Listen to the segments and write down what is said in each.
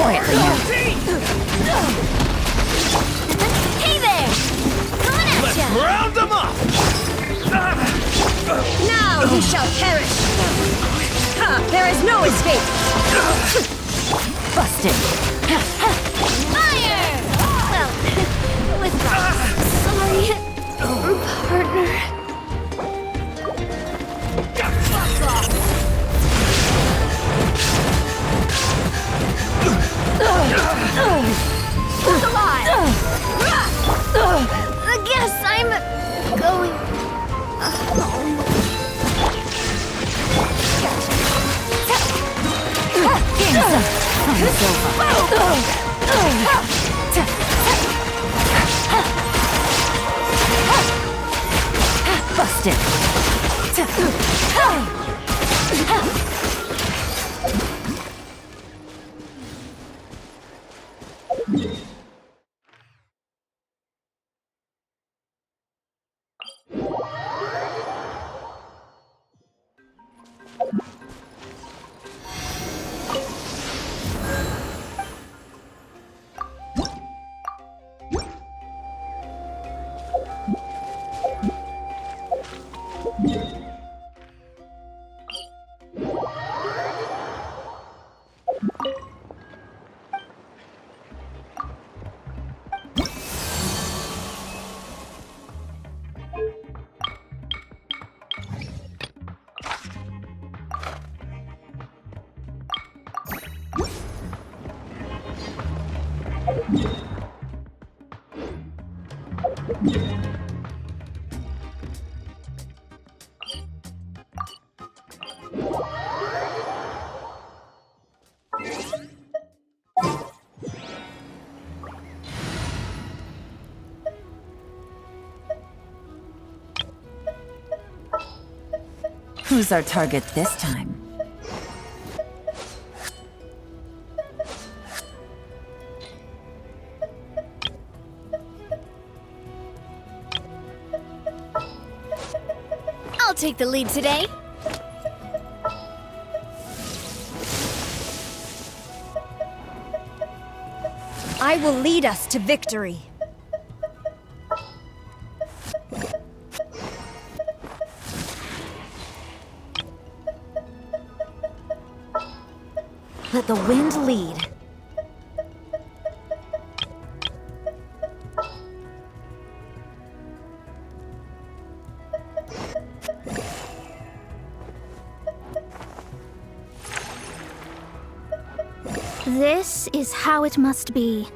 wait for you. Hey there! Coming at ya! Round them up! Now you shall perish! Ha! There is no escape! Busted. Fire! Well, with sorry, partner. Fuck off! Who's alive? I guess I'm going home. Game's up. It's over. Busted. Who's our target this time? I'll take the lead today. I will lead us to victory. Let the wind lead. This is how it must be.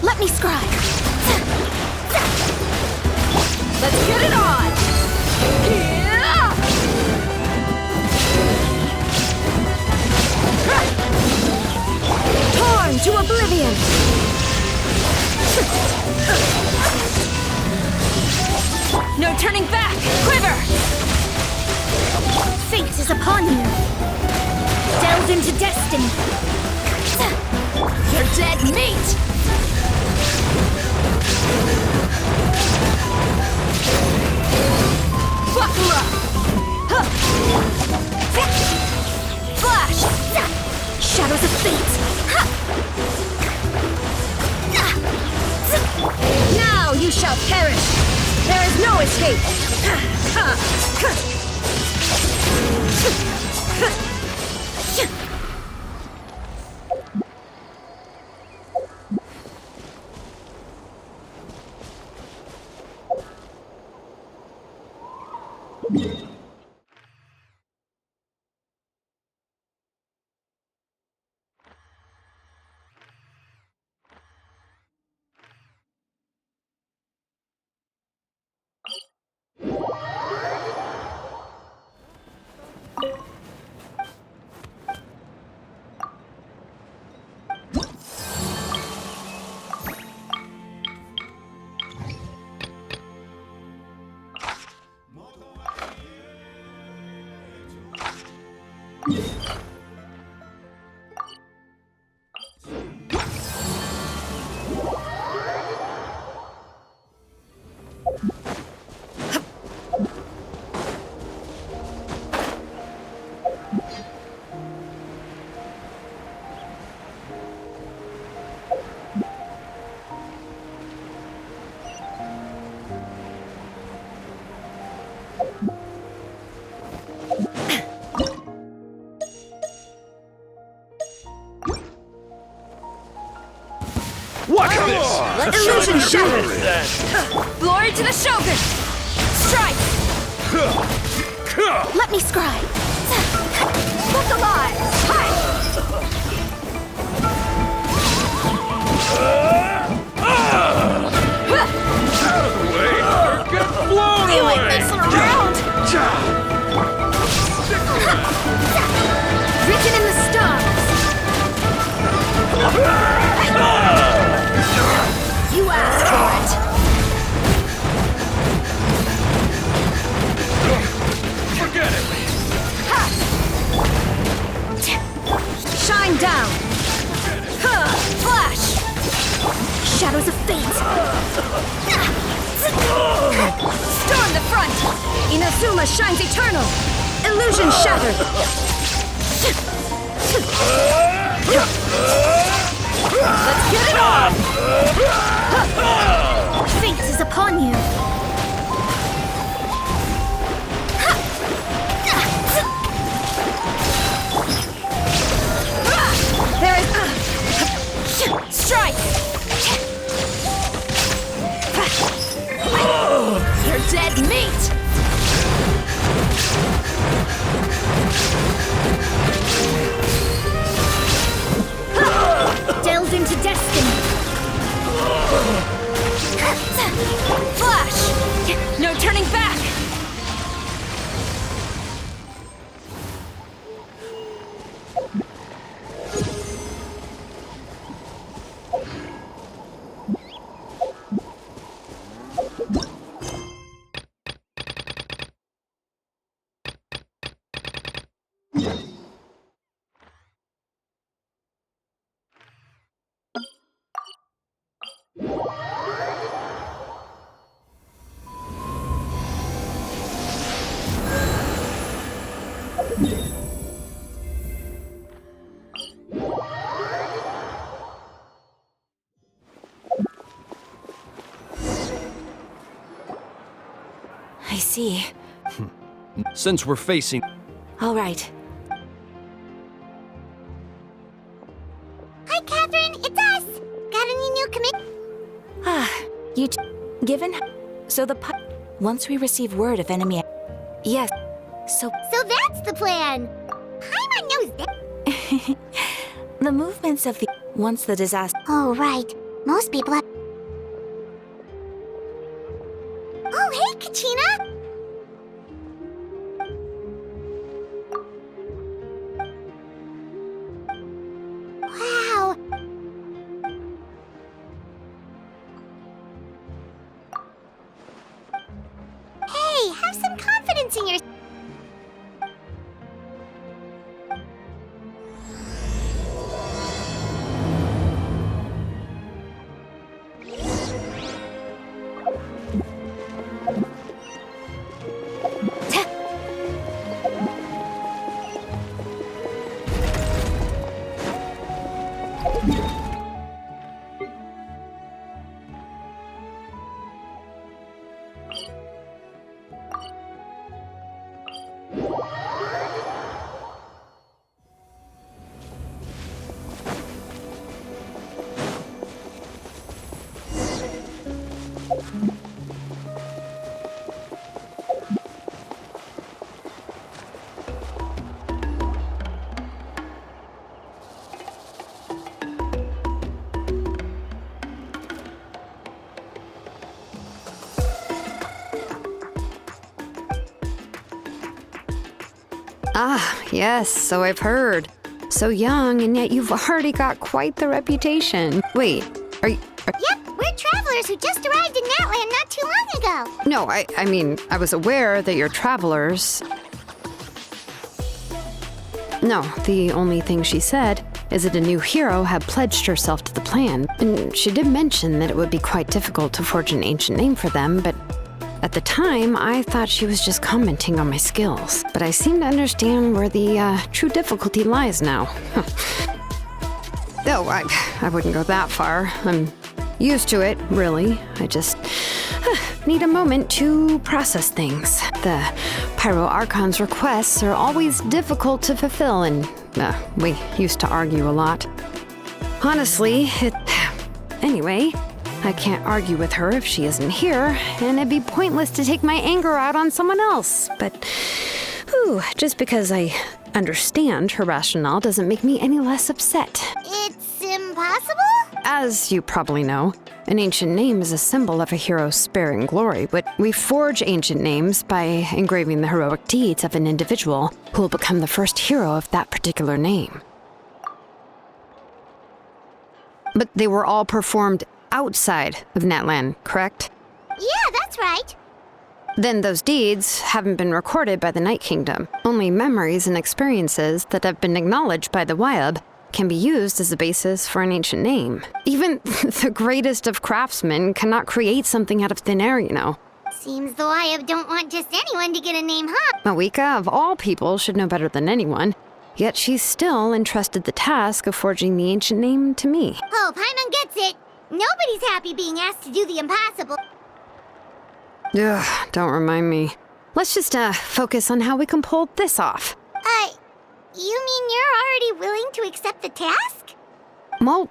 Let me scribe. Let's get it on. Torn to oblivion. No turning back. Quiver. Fate is upon you. Delve into destiny. You're dead meat! Buckle up! Flash! Shadows of fate. Now you shall perish! There is no escape! Watch this! Let's illusion shattered! Glory to the Shogun! Strike! Let me scribe. Look alive! Hi! Out of the way! Or get blown You ain't away! messing around. Stick around! Written in the stars! You asked for it! Forget it! Shine down! Flash! Shadows of fate. Storm the front! Inazuma shines eternal! Illusion shattered! Let's get it on! Fate is upon you. There is... Strike! You're dead meat! Delve into destiny. Flash! No turning back! I see. Since we're facing... All right. Hi, Catherine. It's us. Got any new commit? Given... So once we receive word of enemy... Yes. So that's the plan. Paimon knows that. the movements of the... Once the disaster... Oh, right. Most people have... Oh, hey, Kachina! Wow. Hey, have some confidence in your... Ah, yes, so I've heard. So young, and yet you've already got quite the reputation. Wait, are you... Yep, we're travelers who just arrived in Natland not too long ago. No, I mean, I was aware that you're travelers. No, the only thing she said is that a new hero had pledged herself to the plan, and she did mention that it would be quite difficult to forge an ancient name for them, but at the time, I thought she was just commenting on my skills. But I seem to understand where the true difficulty lies now. Oh, I wouldn't go that far. I'm used to it, really. I just need a moment to process things. The Pyro Archon's requests are always difficult to fulfill, and we used to argue a lot. Honestly, Anyway, I can't argue with her if she isn't here, and it'd be pointless to take my anger out on someone else. But, just because I understand her rationale doesn't make me any less upset. It's impossible? As you probably know, an ancient name is a symbol of a hero's sparing glory, but we forge ancient names by engraving the heroic deeds of an individual who will become the first hero of that particular name. But they were all performed outside of Natlan, correct? Yeah, that's right. Then those deeds haven't been recorded by the Night Kingdom. Only memories and experiences that have been acknowledged by the Wyab can be used as a basis for an ancient name. Even the greatest of craftsmen cannot create something out of thin air, you know. Seems the Wyab don't want just anyone to get a name, huh? Mawika, of all people, should know better than anyone. Yet she's still entrusted the task of forging the ancient name to me. Oh, Paimon gets it. Nobody's happy being asked to do the impossible. Ugh, don't remind me. Let's just focus on how we can pull this off. You mean you're already willing to accept the task? Well,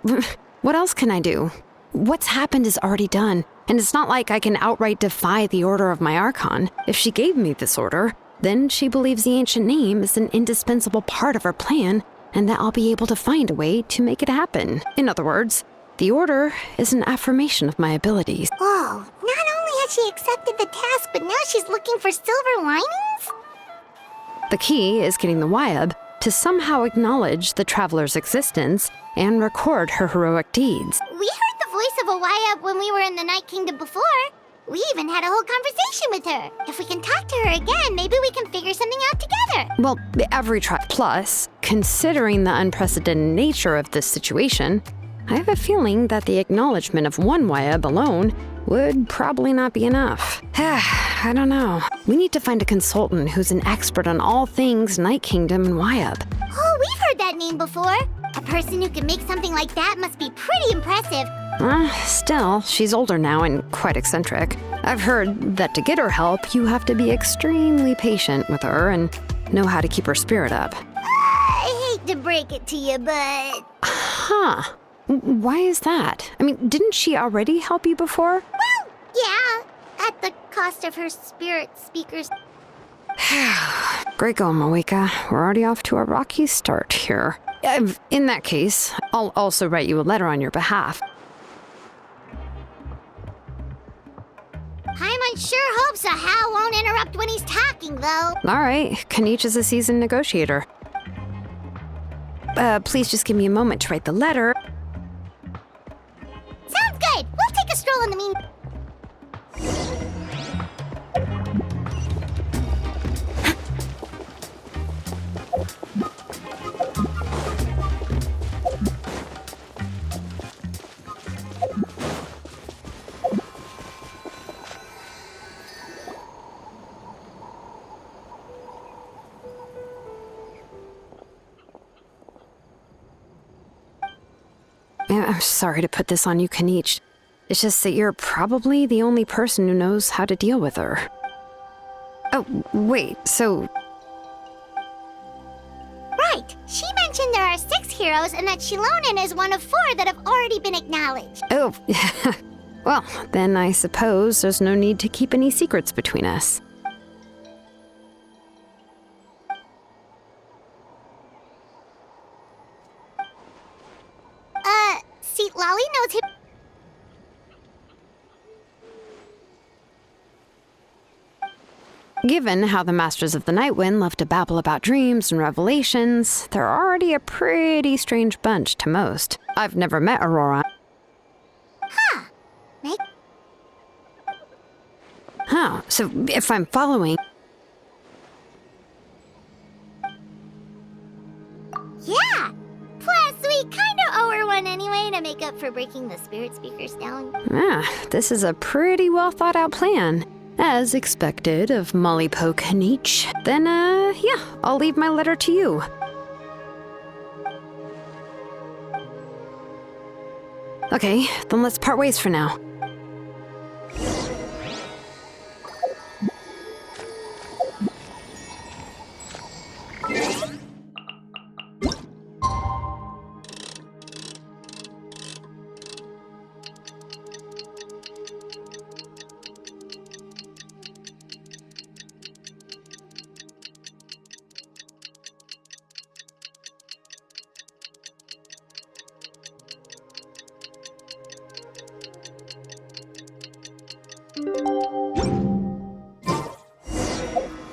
what else can I do? What's happened is already done, and it's not like I can outright defy the order of my Archon. If she gave me this order, then she believes the ancient name is an indispensable part of her plan, and that I'll be able to find a way to make it happen. In other words, the order is an affirmation of my abilities. Whoa, not only has she accepted the task, but now she's looking for silver linings? The key is getting the Wyab to somehow acknowledge the traveler's existence and record her heroic deeds. We heard the voice of a Wyab when we were in the Night Kingdom before. We even had a whole conversation with her. If we can talk to her again, maybe we can figure something out together. Well, every try. Plus, considering the unprecedented nature of this situation, I have a feeling that the acknowledgement of one Wyab alone would probably not be enough. I don't know. We need to find a consultant who's an expert on all things Night Kingdom and Wyab. Oh, we've heard that name before. A person who can make something like that must be pretty impressive. Still, she's older now and quite eccentric. I've heard that to get her help, you have to be extremely patient with her and know how to keep her spirit up. I hate to break it to you, but... Huh. Why is that? I mean, didn't she already help you before? Well, yeah, at the cost of her spirit speakers. Great going, Mawika. We're already off to a rocky start here. In that case, I'll also write you a letter on your behalf. Paimon sure hopes a Hal won't interrupt when he's talking, though. All right, Kaniche is a seasoned negotiator. Please just give me a moment to write the letter. Sounds good. We'll take a stroll in the meantime. I'm sorry to put this on you, Kaniche. It's just that you're probably the only person who knows how to deal with her. Oh, wait, so... Right. She mentioned there are 6 heroes and that Shilonen is one of 4 that have already been acknowledged. Oh, well, then I suppose there's no need to keep any secrets between us. See, Lolly knows him. Given how the Masters of the Nightwind love to babble about dreams and revelations, they're already a pretty strange bunch to most. I've never met Aurora. Huh, so if I'm following... for breaking the spirit speakers down. This is a pretty well thought out plan. As expected of Molly Poke Nietzsche. Then, yeah, I'll leave my letter to you. Okay, then let's part ways for now.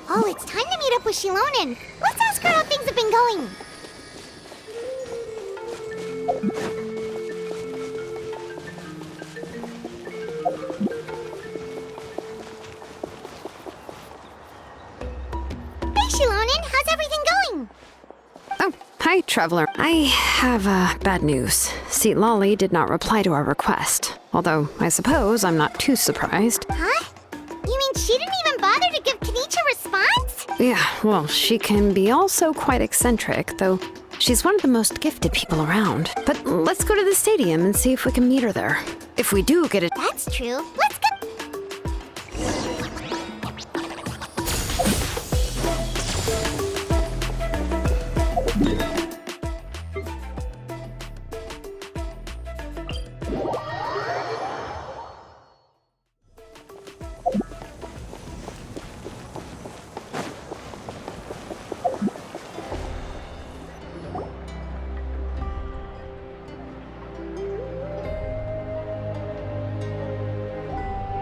Oh, it's time to meet up with Shilonen. Let's ask her how things have been going. Hey, Shilonen, how's everything going? Oh, hi, Traveler. I have, bad news. Lolly did not reply to our request. Although, I suppose I'm not too surprised. Huh? You mean she didn't even bother to give Kenichi a response? Yeah, well, she can be also quite eccentric, though she's one of the most gifted people around. But let's go to the stadium and see if we can meet her there. If we do get it. That's true. Let's go.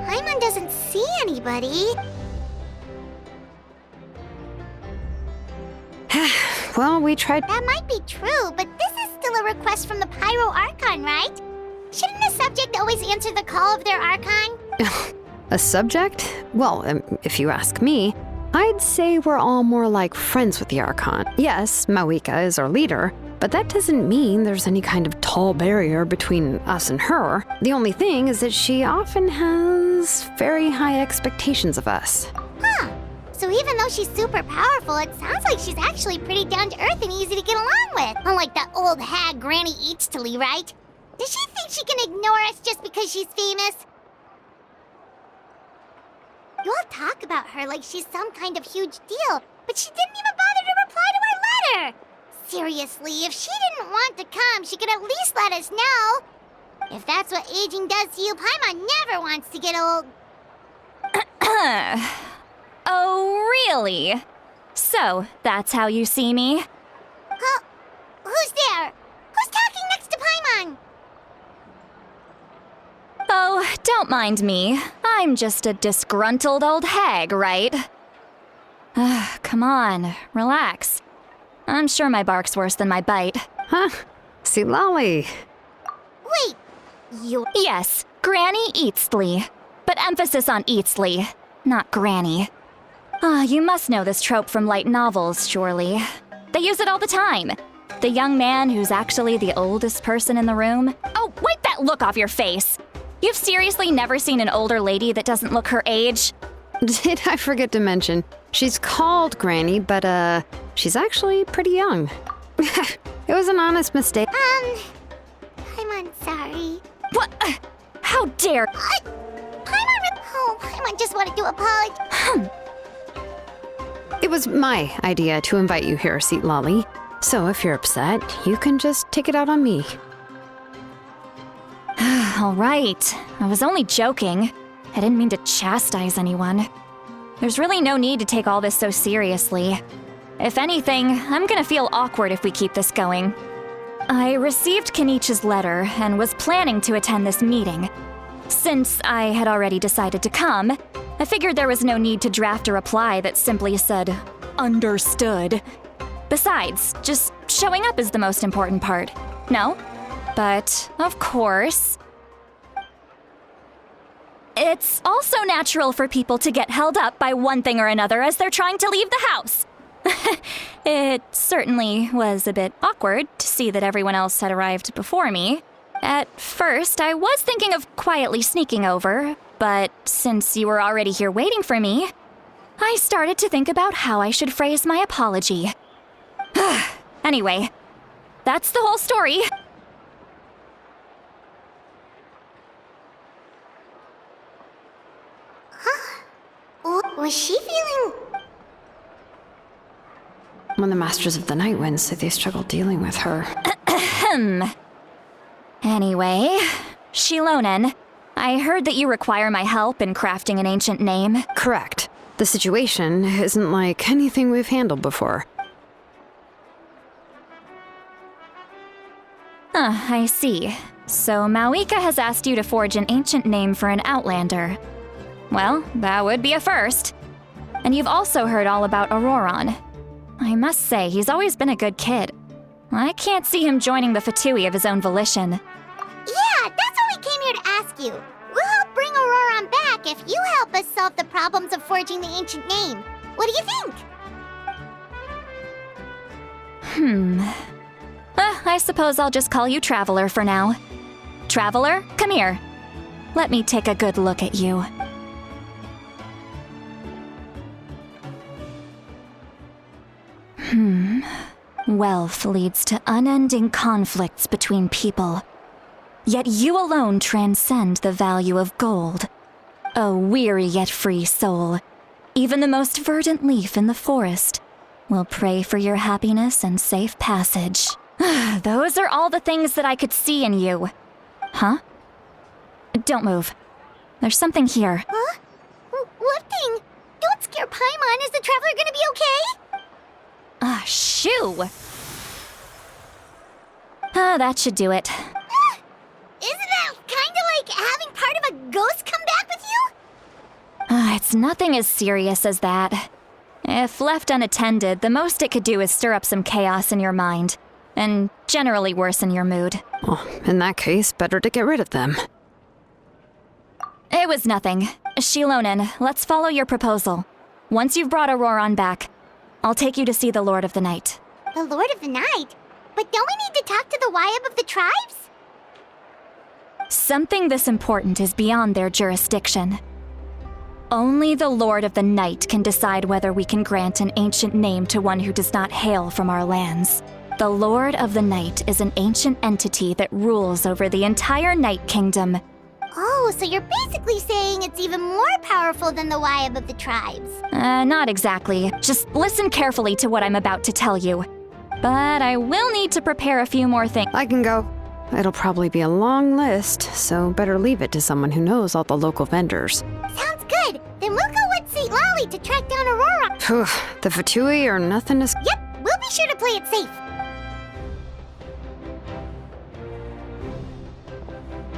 Paimon doesn't see anybody. Well, we tried. That might be true, but this is still a request from the Pyro Archon, right? Shouldn't a subject always answer the call of their Archon? A subject? Well, if you ask me, I'd say we're all more like friends with the Archon. Yes, Mawika is our leader, but that doesn't mean there's any kind of tall barrier between us and her. The only thing is that she often has very high expectations of us. Huh. So even though she's super powerful, it sounds like she's actually pretty down to earth and easy to get along with. Unlike that old hag Granny Eatstily, right? Does she think she can ignore us just because she's famous? You all talk about her like she's some kind of huge deal, but she didn't even bother to reply to our letter! Seriously, if she didn't want to come, she could at least let us know. If that's what aging does to you, Paimon never wants to get old. Oh, really? So, that's how you see me? Huh? Who's there? Who's talking next to Paimon? Oh, don't mind me. I'm just a disgruntled old hag, right? Come on, relax. I'm sure my bark's worse than my bite. Huh? Lolly. Wait, you... Yes, Granny Eatstly. But emphasis on Eatstly, not Granny. You must know this trope from light novels, surely. They use it all the time. The young man who's actually the oldest person in the room. Oh, wipe that look off your face! You've seriously never seen an older lady that doesn't look her age? Did I forget to mention? She's called Granny, but, she's actually pretty young. It was an honest mistake. Paimon, sorry. What? How dare... Paimon just wanted to apologize. It was my idea to invite you here, Lolly. So if you're upset, you can just take it out on me. All right. I was only joking. I didn't mean to chastise anyone. There's really no need to take all this so seriously. If anything, I'm gonna feel awkward if we keep this going. I received Kenichi's letter and was planning to attend this meeting. Since I had already decided to come, I figured there was no need to draft a reply that simply said, "Understood." Besides, just showing up is the most important part. No? But, of course... It's also natural for people to get held up by one thing or another as they're trying to leave the house. It certainly was a bit awkward to see that everyone else had arrived before me, At first, I was thinking of quietly sneaking over, but since you were already here waiting for me, I started to think about how I should phrase my apology. Anyway, that's the whole story. Was she feeling... When the Masters of the Night Wind say they struggle dealing with her. Anyway, Shilonen, I heard that you require my help in crafting an ancient name. Correct. The situation isn't like anything we've handled before. I see. So Mauika has asked you to forge an ancient name for an Outlander. Well, that would be a first. And you've also heard all about Auroron. I must say, he's always been a good kid. I can't see him joining the Fatui of his own volition. Yeah, that's what we came here to ask you. We'll help bring Auroron back if you help us solve the problems of forging the ancient name. What do you think? I suppose I'll just call you Traveler for now. Traveler, come here. Let me take a good look at you. Wealth leads to unending conflicts between people. Yet you alone transcend the value of gold. O weary yet free soul, even the most verdant leaf in the forest will pray for your happiness and safe passage. Those are all the things that I could see in you. Huh? Don't move. There's something here. Huh? What thing? Don't scare Paimon. Is the Traveler gonna be okay? Shoo! That should do it. Isn't that kinda like having part of a ghost come back with you? It's nothing as serious as that. If left unattended, the most it could do is stir up some chaos in your mind, and generally worsen your mood. Well, in that case, better to get rid of them. It was nothing. Shilonen, let's follow your proposal. Once you've brought Auroron back, I'll take you to see the Lord of the Night. The Lord of the Night? But don't we need to talk to the Wyab of the tribes? Something this important is beyond their jurisdiction. Only the Lord of the Night can decide whether we can grant an ancient name to one who does not hail from our lands. The Lord of the Night is an ancient entity that rules over the entire Night Kingdom. Oh, so you're basically saying it's even more powerful than the Wyab of the tribes. Not exactly. Just listen carefully to what I'm about to tell you. But I will need to prepare a few more things. I can go. It'll probably be a long list, so better leave it to someone who knows all the local vendors. Sounds good. Then we'll go with St. Lolly to track down Aurora. Phew, the Fatui are nothing to... Yep, we'll be sure to play it safe.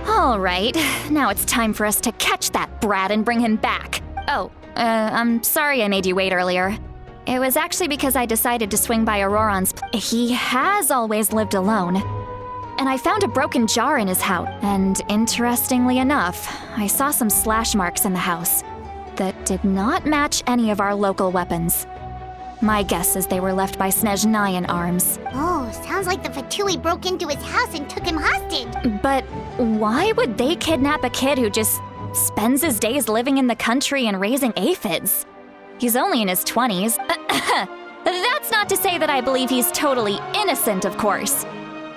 All right, now it's time for us to catch that brat and bring him back. Oh, I'm sorry I made you wait earlier. It was actually because I decided to swing by Auroron's He has always lived alone. And I found a broken jar in his house. And interestingly enough, I saw some slash marks in the house that did not match any of our local weapons. My guess is they were left by Snezhnayan arms. Oh, sounds like the Fatui broke into his house and took him hostage. But why would they kidnap a kid who just spends his days living in the country and raising aphids? He's only in his 20s. That's not to say that I believe he's totally innocent, of course.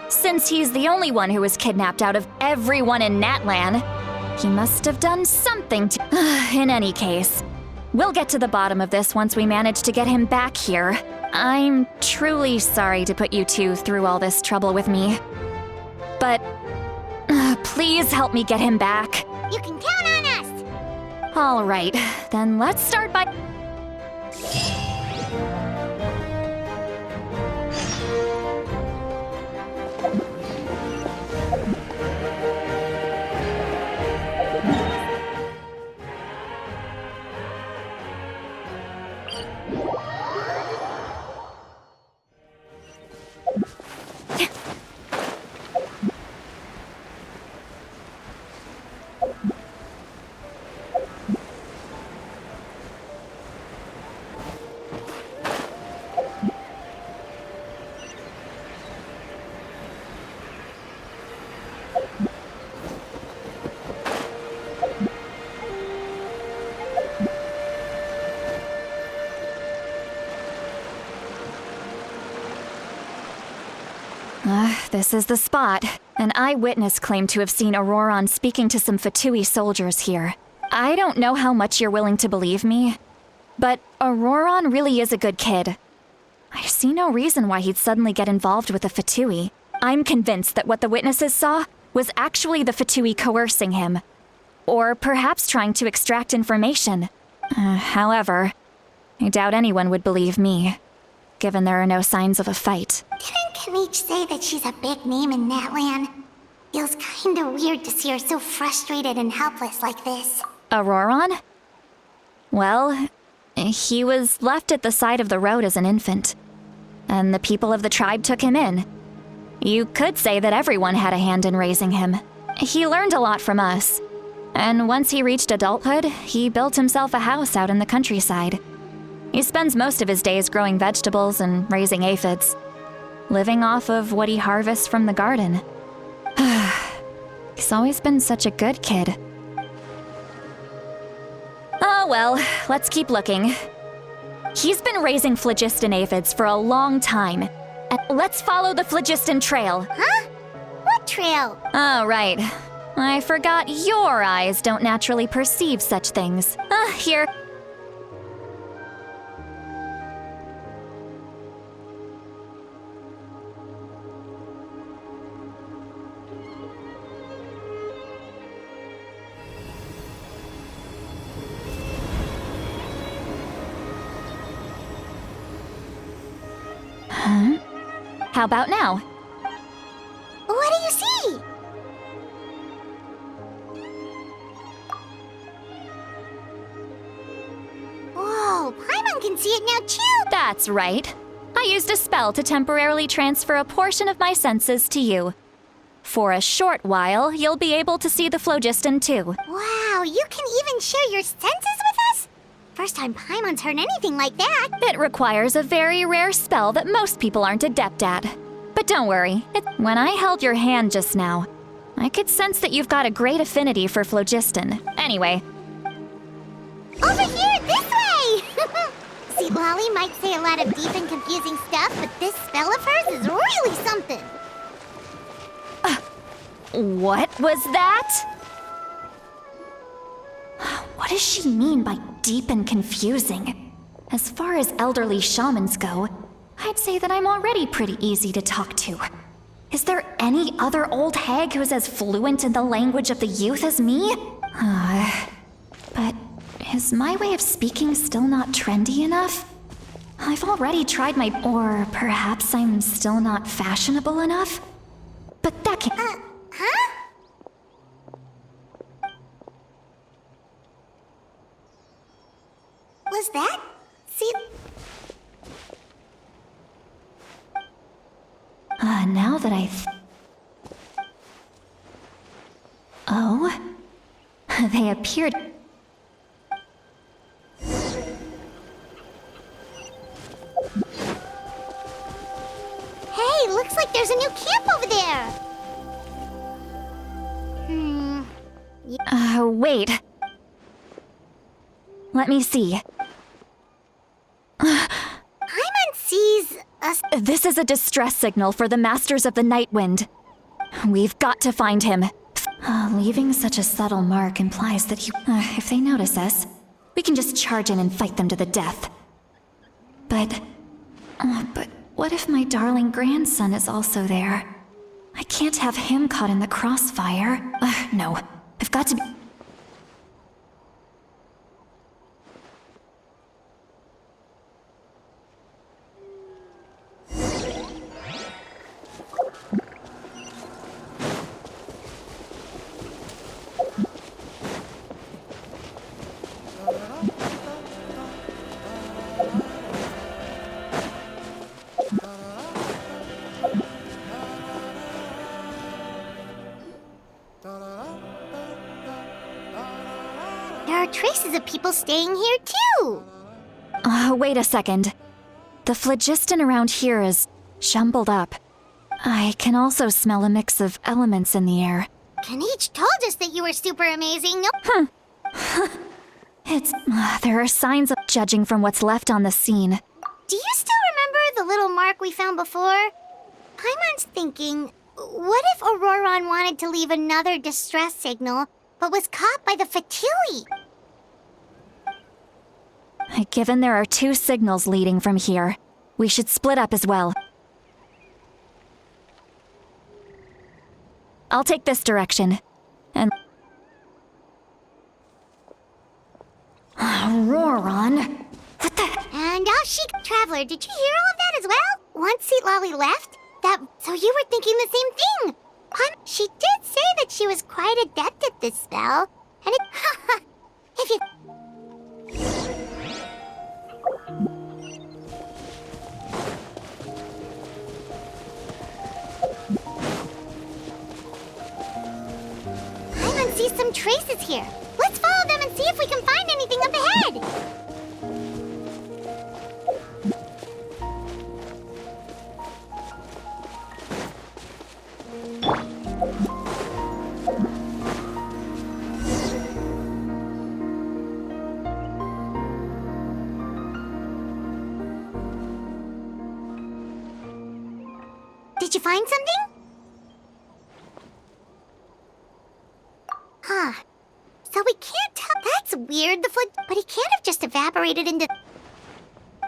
Since he's the only one who was kidnapped out of everyone in Natlan, he must have done something to... In any case, we'll get to the bottom of this once we manage to get him back here. I'm truly sorry to put you two through all this trouble with me. But please help me get him back. You can count on us. All right, then let's start by... This is the spot. An eyewitness claimed to have seen Auroron speaking to some Fatui soldiers here. I don't know how much you're willing to believe me, but Auroron really is a good kid. I see no reason why he'd suddenly get involved with the Fatui. I'm convinced that what the witnesses saw was actually the Fatui coercing him. Or perhaps trying to extract information. However, I doubt anyone would believe me, given there are no signs of a fight. Didn't Kanich say that she's a big name in Natlan? Feels kinda weird to see her so frustrated and helpless like this. Auroron? Well, he was left at the side of the road as an infant, and the people of the tribe took him in. You could say that everyone had a hand in raising him. He learned a lot from us, and once he reached adulthood, he built himself a house out in the countryside. He spends most of his days growing vegetables and raising aphids, living off of what he harvests from the garden. He's always been such a good kid. Oh well, let's keep looking. He's been raising phlogiston aphids for a long time. And let's follow the phlogiston trail. Huh? What trail? Oh, right. I forgot your eyes don't naturally perceive such things. Here. How about now? What do you see? Whoa, Paimon can see it now too! That's right. I used a spell to temporarily transfer a portion of my senses to you. For a short while, you'll be able to see the phlogiston too. Wow, you can even share your senses with us? First time Paimon's heard anything like that. It requires a very rare spell that most people aren't adept at. But don't worry, when I held your hand just now, I could sense that you've got a great affinity for phlogiston. Anyway. Over here, this way! See, Lolly might say a lot of deep and confusing stuff, but this spell of hers is really something. What was that? What does she mean by deep and confusing? As far as elderly shamans go, I'd say that I'm already pretty easy to talk to. Is there any other old hag who's as fluent in the language of the youth as me? But is my way of speaking still not trendy enough? I've already tried my... Or perhaps I'm still not fashionable enough? But that can... Huh? Was that? See... Now that Oh? They appeared... Hey, looks like there's a new camp over there! Wait. Let me see. Paimon sees us... This is a distress signal for the Masters of the Night Wind. We've got to find him. Leaving such a subtle mark implies that he... if they notice us, we can just charge in and fight them to the death. But what if my darling grandson is also there? I can't have him caught in the crossfire. No. I've got to be... There are traces of people staying here too! Wait a second. The phlogiston around here is jumbled up. I can also smell a mix of elements in the air. Kanich told us that you were super amazing, no? There are signs of judging from what's left on the scene. Do you still remember the little mark we found before? Paimon's thinking what if Auroron wanted to leave another distress signal, but was caught by the Fatui? Given there are 2 signals leading from here, we should split up as well. I'll take this direction. And... Auroron? What the... And now Traveler, did you hear all of that as well? Once Seat Lolly left, so you were thinking the same thing. She did say that she was quite adept at this spell, and it... if you... I see some traces here. Let's follow them and see if we can find anything up ahead. Did you find something? Huh. So we can't tell. That's weird, but he can't have just evaporated into...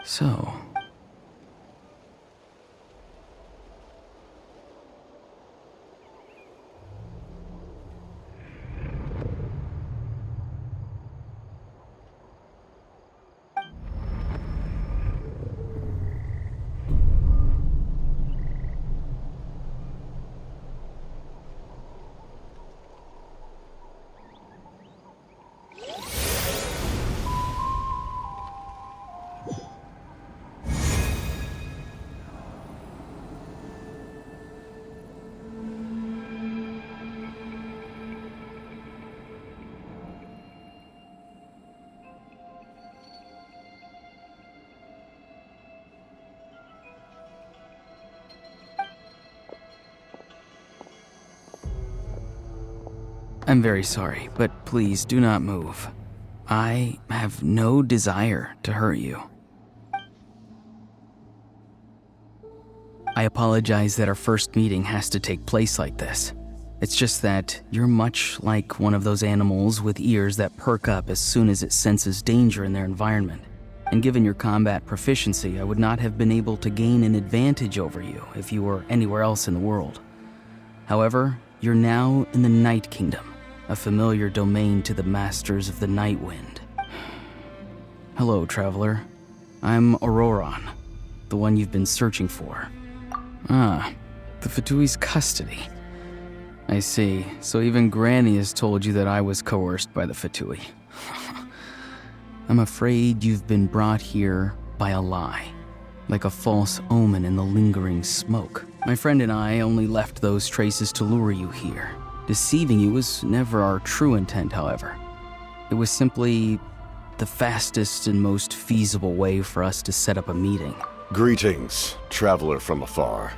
So, I'm very sorry, but please do not move. I have no desire to hurt you. I apologize that our first meeting has to take place like this. It's just that you're much like one of those animals with ears that perk up as soon as it senses danger in their environment. And given your combat proficiency, I would not have been able to gain an advantage over you if you were anywhere else in the world. However, you're now in the Night Kingdom, a familiar domain to the Masters of the Night Wind. Hello, Traveler. I'm Auroron, the one you've been searching for. Ah, the Fatui's custody. I see. So even Granny has told you that I was coerced by the Fatui. I'm afraid you've been brought here by a lie, like a false omen in the lingering smoke. My friend and I only left those traces to lure you here. Deceiving you was never our true intent, however. It was simply the fastest and most feasible way for us to set up a meeting. Greetings, traveler from afar.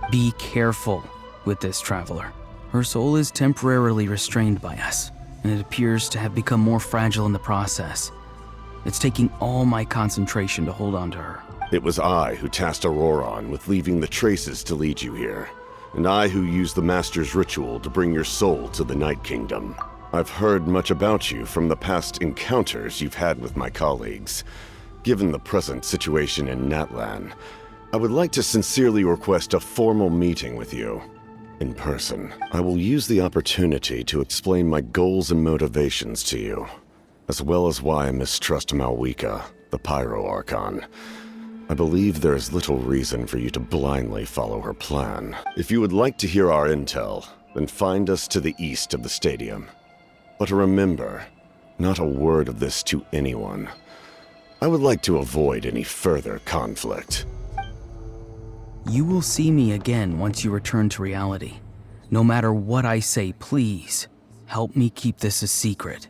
Be careful with this traveler. Her soul is temporarily restrained by us, and it appears to have become more fragile in the process. It's taking all my concentration to hold on to her. It was I who tasked Auroron with leaving the traces to lead you here, and I who used the Master's ritual to bring your soul to the Night Kingdom. I've heard much about you from the past encounters you've had with my colleagues. Given the present situation in Natlan, I would like to sincerely request a formal meeting with you. In person, I will use the opportunity to explain my goals and motivations to you, as well as why I mistrust Malwika, the Pyro Archon. I believe there is little reason for you to blindly follow her plan. If you would like to hear our intel, then find us to the east of the stadium. But remember, not a word of this to anyone. I would like to avoid any further conflict. You will see me again once you return to reality. No matter what I say, please, help me keep this a secret.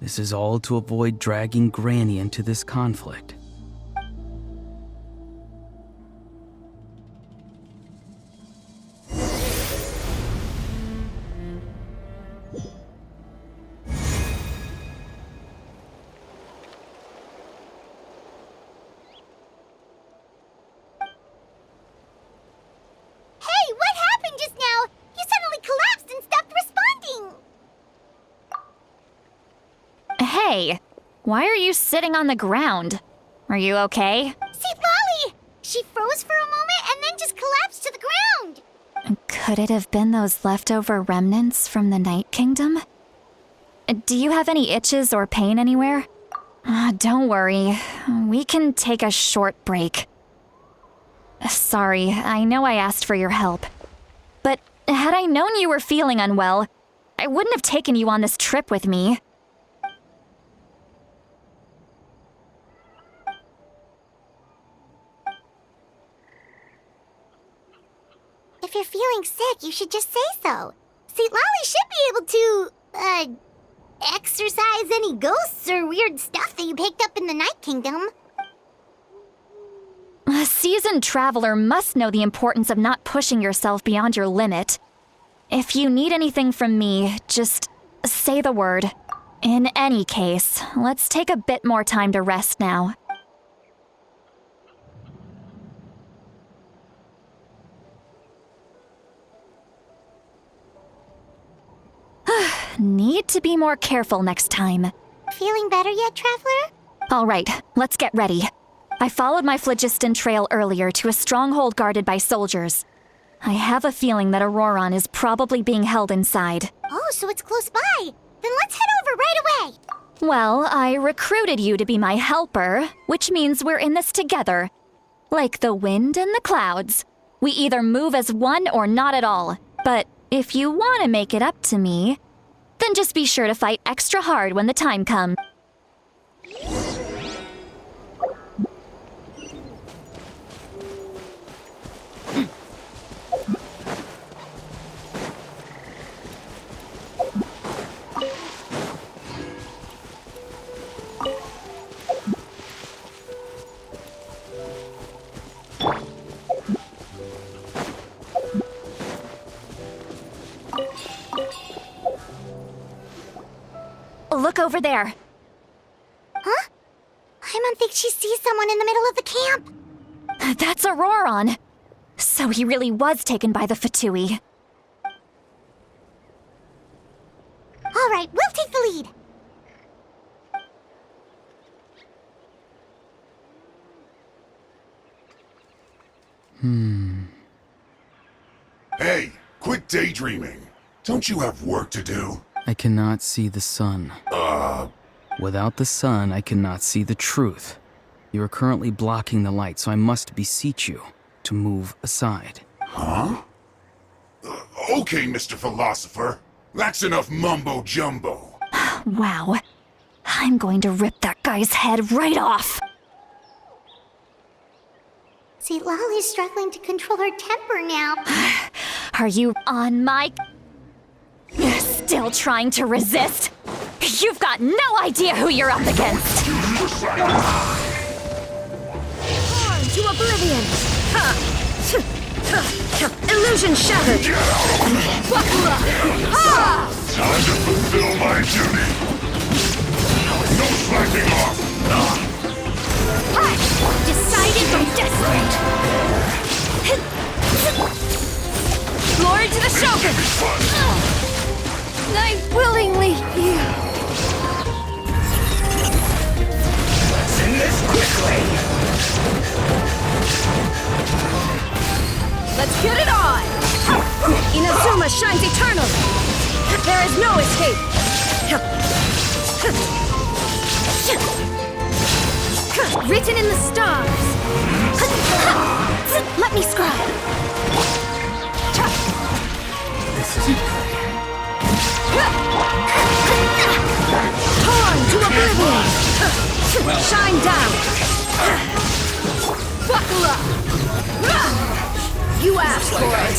This is all to avoid dragging Granny into this conflict. Hey, why are you sitting on the ground? Are you okay? See, Lolly! She froze for a moment and then just collapsed to the ground! Could it have been those leftover remnants from the Night Kingdom? Do you have any itches or pain anywhere? Don't worry. We can take a short break. Sorry, I know I asked for your help. But had I known you were feeling unwell, I wouldn't have taken you on this trip with me. If you're feeling sick, you should just say so. See, Lolly should be able to, exorcise any ghosts or weird stuff that you picked up in the Night Kingdom. A seasoned traveler must know the importance of not pushing yourself beyond your limit. If you need anything from me, just say the word. In any case, let's take a bit more time to rest now. Need to be more careful next time. Feeling better yet, Traveler? All right, let's get ready. I followed my phlogiston trail earlier to a stronghold guarded by soldiers. I have a feeling that Auroron is probably being held inside. Oh, so it's close by. Then let's head over right away. Well, I recruited you to be my helper, which means we're in this together. Like the wind and the clouds. We either move as one or not at all. But if you want to make it up to me, then just be sure to fight extra hard when the time comes. Look over there. Huh? Paimon thinks she sees someone in the middle of the camp. That's Auroron. So he really was taken by the Fatui. All right, we'll take the lead. Hey, quit daydreaming. Don't you have work to do? I cannot see the sun. Without the sun, I cannot see the truth. You are currently blocking the light, so I must beseech you to move aside. Huh? Okay, Mr. Philosopher. That's enough mumbo-jumbo. Wow. I'm going to rip that guy's head right off. See, Lolly's struggling to control her temper now. Are you on my... Still trying to resist? You've got no idea who you're up against. On to oblivion! Illusion shattered! Time to fulfill my duty. No slacking off. Decided by desperate. Glory to the Shogun! I willingly yield. Let's end this quickly. Let's get it on! Inazuma shines eternal! There is no escape! Written in the stars! Let me scribe! This isn't good. Torn to oblivion! Shine down! Buckle up! You asked for it!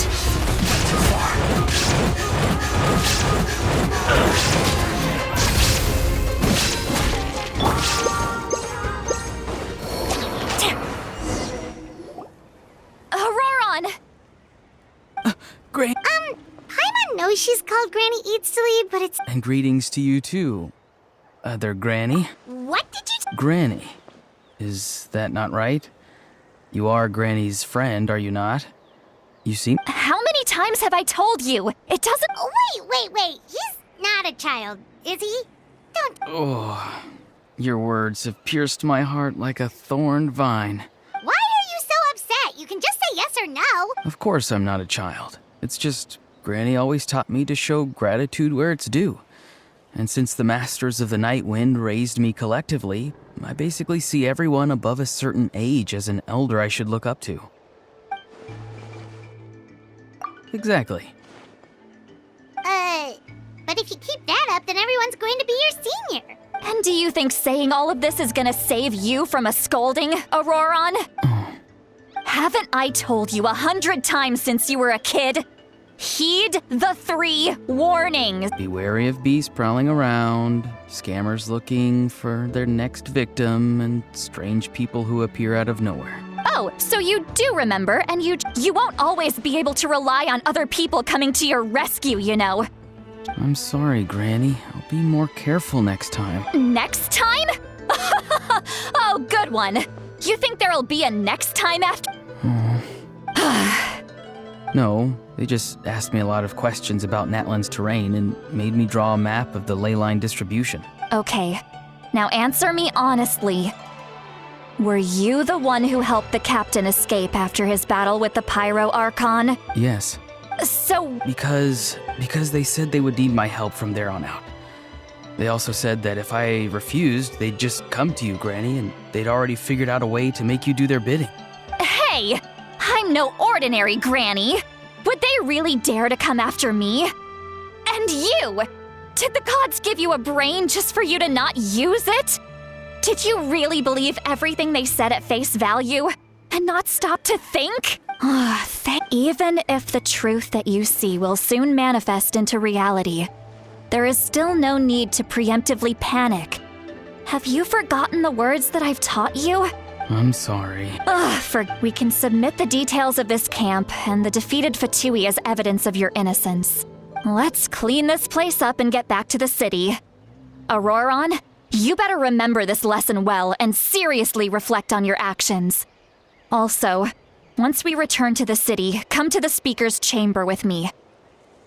Auroron! Great. Paimon knows she's called Granny Eats to Lead, but it's... And greetings to you too. Other Granny? What did you... Granny. Is that not right? You are Granny's friend, are you not? You seem... How many times have I told you? It doesn't... Oh, wait. He's not a child, is he? Don't. Oh, your words have pierced my heart like a thorned vine. Why are you so upset? You can just say yes or no. Of course I'm not a child. It's just, Granny always taught me to show gratitude where it's due. And since the Masters of the Night Wind raised me collectively, I basically see everyone above a certain age as an elder I should look up to. Exactly. But if you keep that up, then everyone's going to be your senior. And do you think saying all of this is gonna save you from a scolding, Auroron? Haven't I told you 100 times since you were a kid? Heed the 3 warnings. Be wary of beasts prowling around, scammers looking for their next victim, and strange people who appear out of nowhere. Oh, so you do remember, and you won't always be able to rely on other people coming to your rescue, you know. I'm sorry, Granny. I'll be more careful next time. Next time? Oh, good one. You think there'll be a next time after? No, they just asked me a lot of questions about Natlan's terrain and made me draw a map of the ley line distribution. Okay, now answer me honestly. Were you the one who helped the captain escape after his battle with the Pyro Archon? Yes. So... Because they said they would need my help from there on out. They also said that if I refused, they'd just come to you, Granny, and they'd already figured out a way to make you do their bidding. Hey! I'm no ordinary Granny! Would they really dare to come after me? And you! Did the gods give you a brain just for you to not use it? Did you really believe everything they said at face value? And not stop to think? Even if the truth that you see will soon manifest into reality, there is still no need to preemptively panic. Have you forgotten the words that I've taught you? I'm sorry. We can submit the details of this camp and the defeated Fatui as evidence of your innocence. Let's clean this place up and get back to the city. Auroron, you better remember this lesson well and seriously reflect on your actions. Also, once we return to the city, come to the speaker's chamber with me.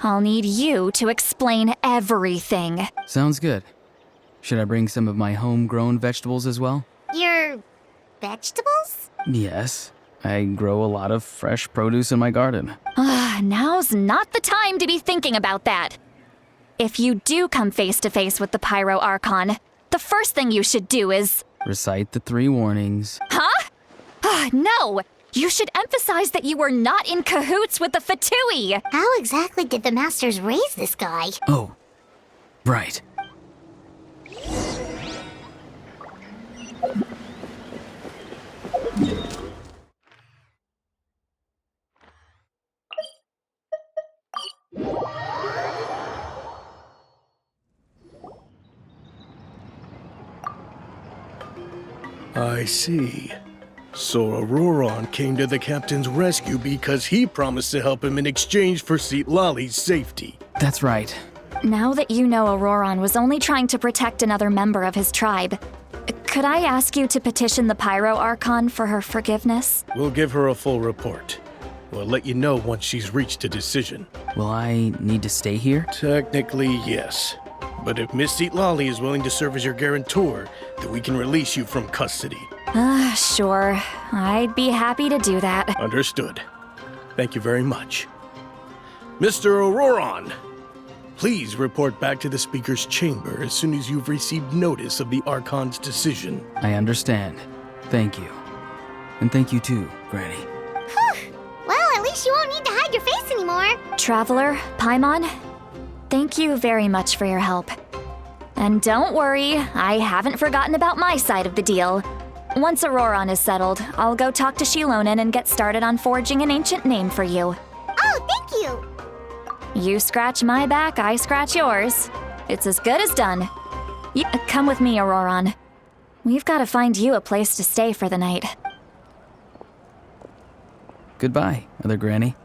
I'll need you to explain everything. Sounds good. Should I bring some of my homegrown vegetables as well? Your vegetables? Yes. I grow a lot of fresh produce in my garden. Now's not the time to be thinking about that. If you do come face to face with the Pyro Archon, the first thing you should do is... Recite the 3 warnings. Huh? No! You should emphasize that you were not in cahoots with the Fatui! How exactly did the Masters raise this guy? Oh, right. I see. So Auroron came to the captain's rescue because he promised to help him in exchange for Citlali's safety. That's right. Now that you know Auroron was only trying to protect another member of his tribe, could I ask you to petition the Pyro Archon for her forgiveness? We'll give her a full report. We'll let you know once she's reached a decision. Will I need to stay here? Technically, yes. But if Miss Citlali is willing to serve as your guarantor, then we can release you from custody. Sure. I'd be happy to do that. Understood. Thank you very much. Mr. Auroron, please report back to the Speaker's chamber as soon as you've received notice of the Archon's decision. I understand. Thank you. And thank you too, Granny. Well, at least you won't need to hide your face anymore. Traveler, Paimon, thank you very much for your help. And don't worry, I haven't forgotten about my side of the deal. Once Auroron is settled, I'll go talk to Shilonen and get started on forging an ancient name for you. Oh, thank you! You scratch my back, I scratch yours. It's as good as done. Come with me, Auroron. We've got to find you a place to stay for the night. Goodbye, Other Granny.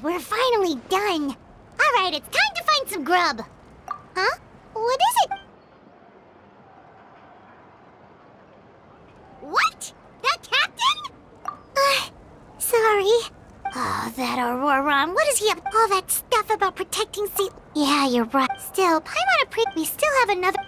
We're finally done. All right, it's time to find some grub. Huh? What is it? What? That captain? Sorry. Oh, that Auroron. What does he have? All that stuff about protecting sea... Yeah, you're right. Still, Paimon we still have another...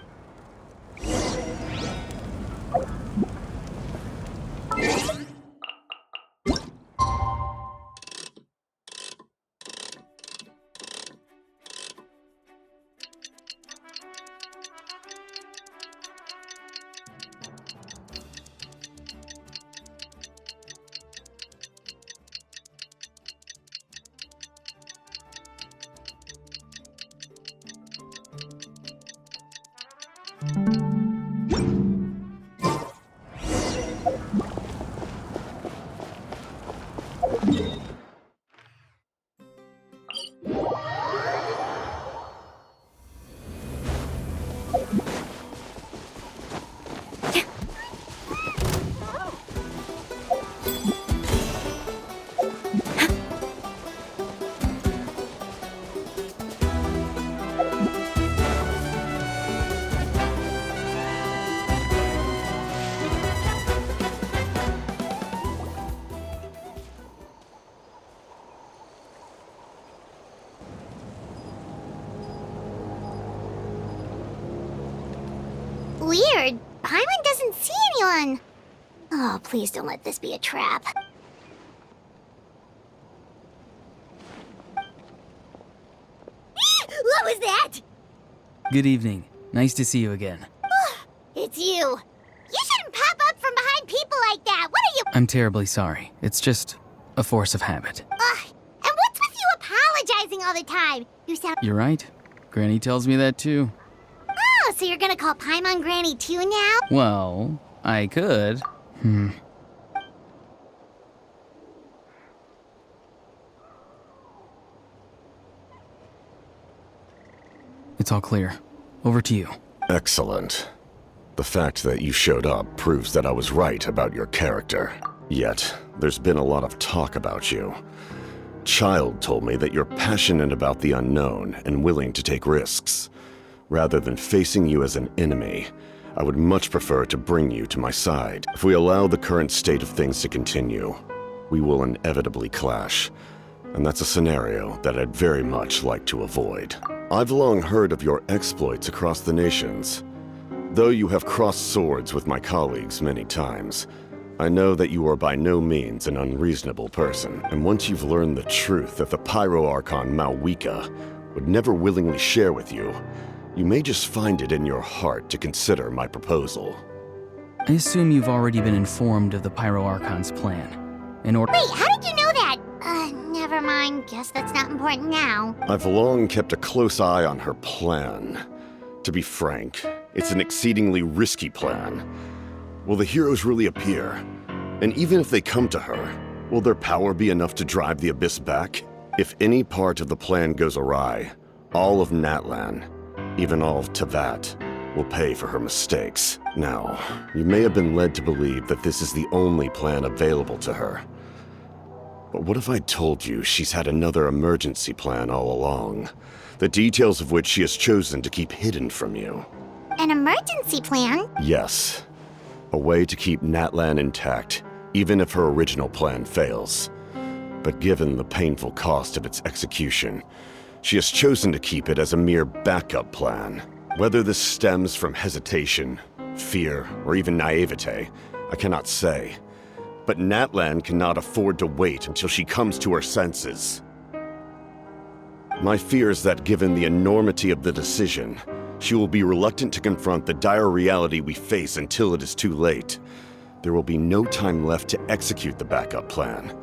Weird. Paimon doesn't see anyone. Oh, please don't let this be a trap. What was that? Good evening. Nice to see you again. It's you. You shouldn't pop up from behind people like that. What are you... I'm terribly sorry. It's just a force of habit. Ugh. And what's with you apologizing all the time? You sound... You're right. Granny tells me that too. Oh, so you're gonna call Paimon Granny too now? Well, I could. It's all clear. Over to you. Excellent. The fact that you showed up proves that I was right about your character. Yet, there's been a lot of talk about you. Child told me that you're passionate about the unknown and willing to take risks. Rather than facing you as an enemy, I would much prefer to bring you to my side. If we allow the current state of things to continue, we will inevitably clash. And that's a scenario that I'd very much like to avoid. I've long heard of your exploits across the nations. Though you have crossed swords with my colleagues many times, I know that you are by no means an unreasonable person. And once you've learned the truth that the Pyro Archon Malwika would never willingly share with you, you may just find it in your heart to consider my proposal. I assume you've already been informed of the Pyro Archon's plan. In order— Wait, how did you know that? Never mind. Guess that's not important now. I've long kept a close eye on her plan. To be frank, it's an exceedingly risky plan. Will the heroes really appear? And even if they come to her, will their power be enough to drive the Abyss back? If any part of the plan goes awry, all of Natlan, even all of Tevat, will pay for her mistakes. Now, you may have been led to believe that this is the only plan available to her. But what if I told you she's had another emergency plan all along, the details of which she has chosen to keep hidden from you? An emergency plan? Yes. A way to keep Natlan intact, even if her original plan fails. But given the painful cost of its execution, she has chosen to keep it as a mere backup plan. Whether this stems from hesitation, fear, or even naivete, I cannot say. But Natlan cannot afford to wait until she comes to her senses. My fear is that given the enormity of the decision, she will be reluctant to confront the dire reality we face until it is too late. There will be no time left to execute the backup plan.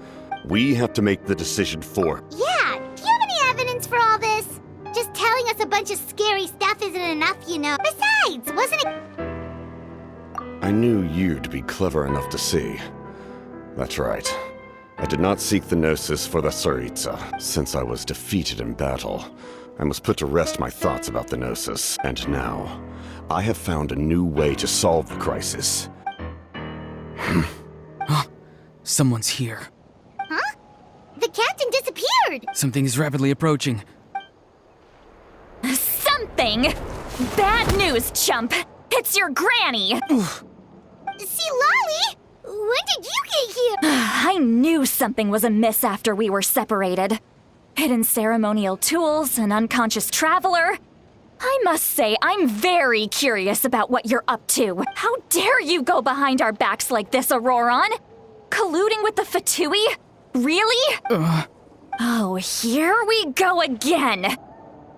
We have to make the decision for her. Yeah, do you have any evidence for all this? Just telling us a bunch of scary stuff isn't enough, you know. Besides, wasn't it... I knew you'd be clever enough to see. That's right. I did not seek the Gnosis for the Tsaritsa. Since I was defeated in battle, I must put to rest my thoughts about the Gnosis. And now, I have found a new way to solve the crisis. Someone's here. Huh? The captain disappeared! Something is rapidly approaching. Something! thing. Bad news, chump. It's your granny. See, Lolly? When did you get here? I knew something was amiss after we were separated. Hidden ceremonial tools, an unconscious traveler. I must say, I'm very curious about what you're up to. How dare you go behind our backs like this, Auroron? Colluding with the Fatui? Really? Oh, here we go again.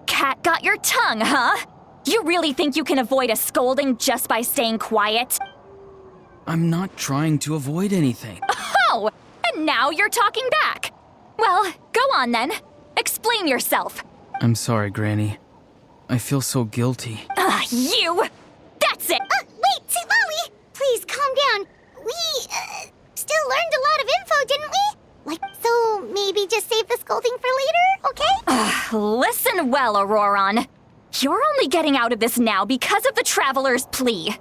Cat got your tongue, huh? You really think you can avoid a scolding just by staying quiet? I'm not trying to avoid anything. Oh, and now you're talking back. Well, go on then. Explain yourself. I'm sorry, Granny. I feel so guilty. You! That's it! Wait, see, Lolly! Please, calm down. We, still learned a lot of info, didn't we? Like, so maybe just save the scolding for later, okay? Listen well, Auroron. You're only getting out of this now because of the Traveler's plea.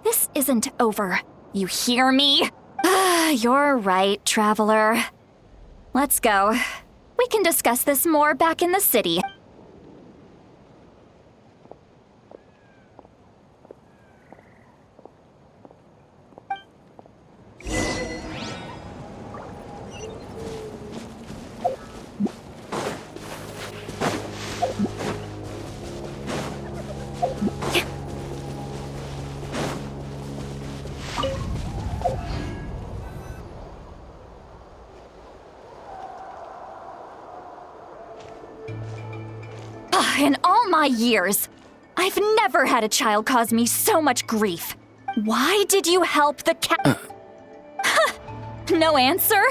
This isn't over. You hear me? You're right, Traveler. Let's go. We can discuss this more back in the city. In all my years, I've never had a child cause me so much grief. Why did you help the cat? No answer?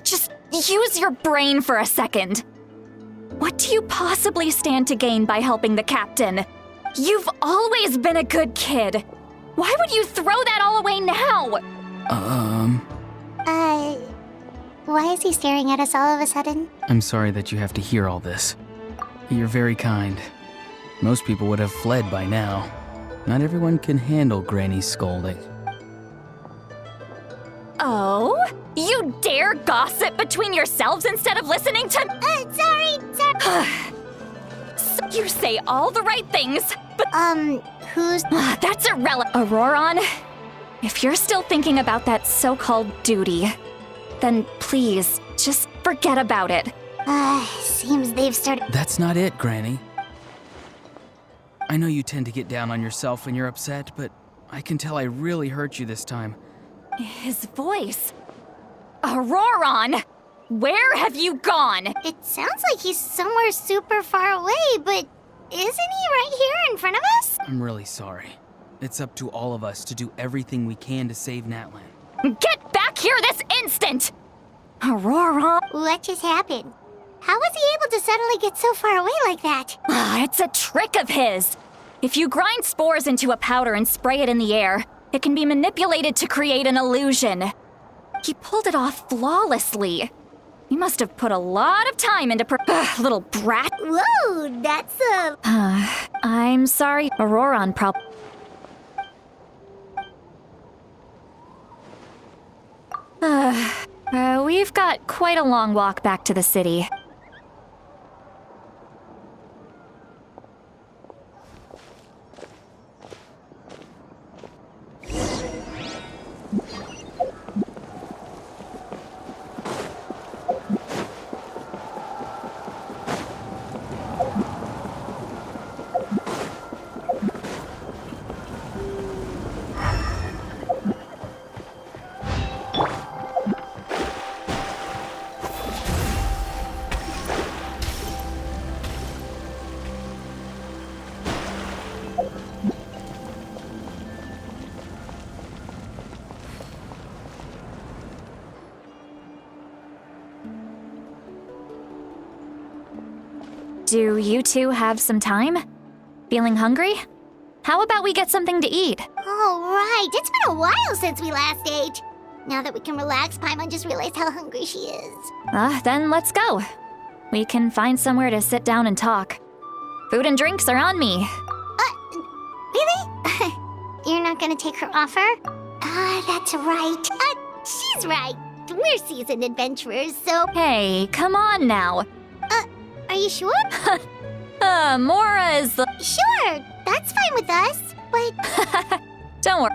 Just use your brain for a second. What do you possibly stand to gain by helping the captain? You've always been a good kid. Why would you throw that all away now? Why is he staring at us all of a sudden? I'm sorry that you have to hear all this. You're very kind. Most people would have fled by now. Not everyone can handle Granny's scolding. Oh? You dare gossip between yourselves instead of listening to— sorry. So you say all the right things, but— Who's— That's irrelevant. Auroron, if you're still thinking about that so-called duty, then please, just forget about it. Seems they've started— That's not it, Granny. I know you tend to get down on yourself when you're upset, but I can tell I really hurt you this time. His voice. Auroron! Where have you gone? It sounds like he's somewhere super far away, but isn't he right here in front of us? I'm really sorry. It's up to all of us to do everything we can to save Natlan. Get back here this instant! Auroron! What just happened? How was he able to suddenly get so far away like that? It's a trick of his. If you grind spores into a powder and spray it in the air, it can be manipulated to create an illusion. He pulled it off flawlessly. He must have put a lot of time into little brat. Whoa, that's I'm sorry, Auroron we've got quite a long walk back to the city. Do you two have some time? Feeling hungry? How about we get something to eat? All right, it's been a while since we last ate. Now that we can relax, Paimon just realized how hungry she is. Then let's go. We can find somewhere to sit down and talk. Food and drinks are on me. Really? You're not gonna take her offer? That's right. She's right. we're seasoned adventurers, so... Hey, come on now. Are you sure? Mora is the... Sure, that's fine with us, but... Don't worry.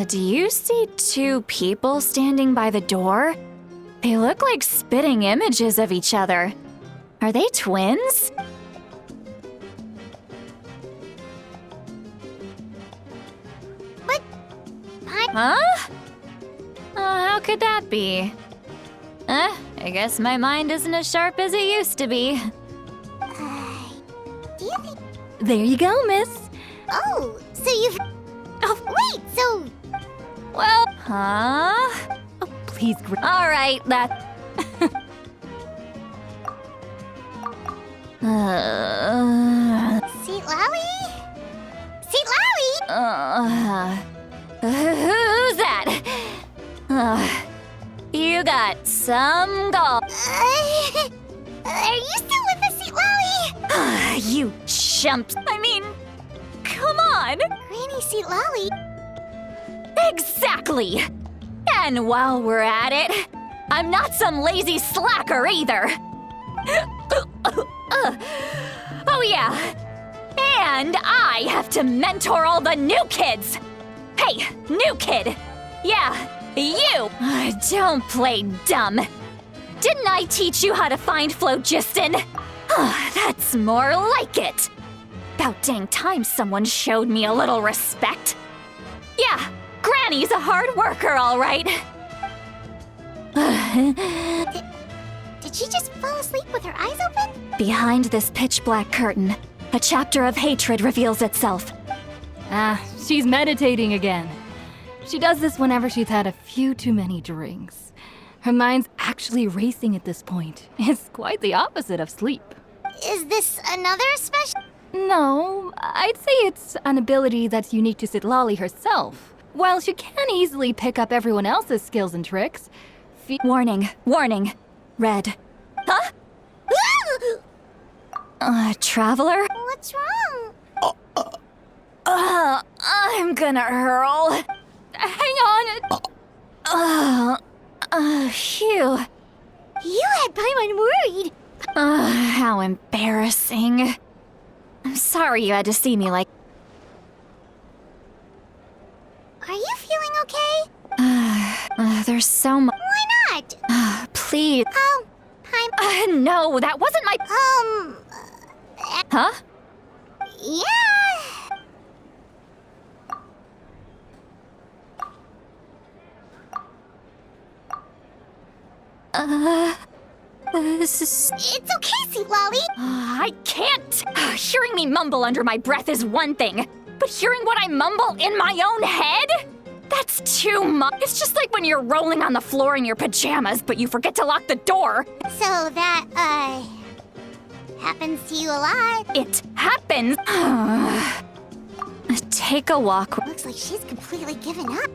Do you see two people standing by the door? They look like spitting images of each other. Are they twins? What? Huh? How could that be? I guess my mind isn't as sharp as it used to be. Do you think... There you go, miss. Oh, so you've... Oh, wait, so... Well, huh? Oh, please. All right, that... Seat Lowy? Seat Lowy? Who's that? You got some gall. Are you still with us, Seat Lowy? You chumps. I mean, come on. Granny Seat Lowy. Exactly. And while we're at it, I'm not some lazy slacker either. Oh yeah. And I have to mentor all the new kids. Hey, new kid. Yeah, you. Don't play dumb. Didn't I teach you how to find phlogiston? That's more like it. About dang time someone showed me a little respect. Yeah, Granny's a hard worker, all right. Did she just fall asleep with her eyes open? Behind this pitch-black curtain, a chapter of hatred reveals itself. She's meditating again. She does this whenever she's had a few too many drinks. Her mind's actually racing at this point. It's quite the opposite of sleep. Is this another special? No, I'd say it's an ability that's unique to Citlali herself. While she can easily pick up everyone else's skills and tricks, Warning, warning. Red. Huh? Traveler? What's wrong? I'm gonna hurl. hang on! Phew. You had Paimon worried. How embarrassing. I'm sorry you had to see me like... Are you feeling okay? There's so much... Why not? Please. Oh, Paimon. No, that wasn't my... Huh? Yeah. This is... It's okay, Seat Lolly. I can't! Hearing me mumble under my breath is one thing, but hearing what I mumble in my own head? That's too much. It's just like when you're rolling on the floor in your pajamas, but you forget to lock the door. So that, happens to you a lot. It happens. Take a walk. Looks like she's completely given up.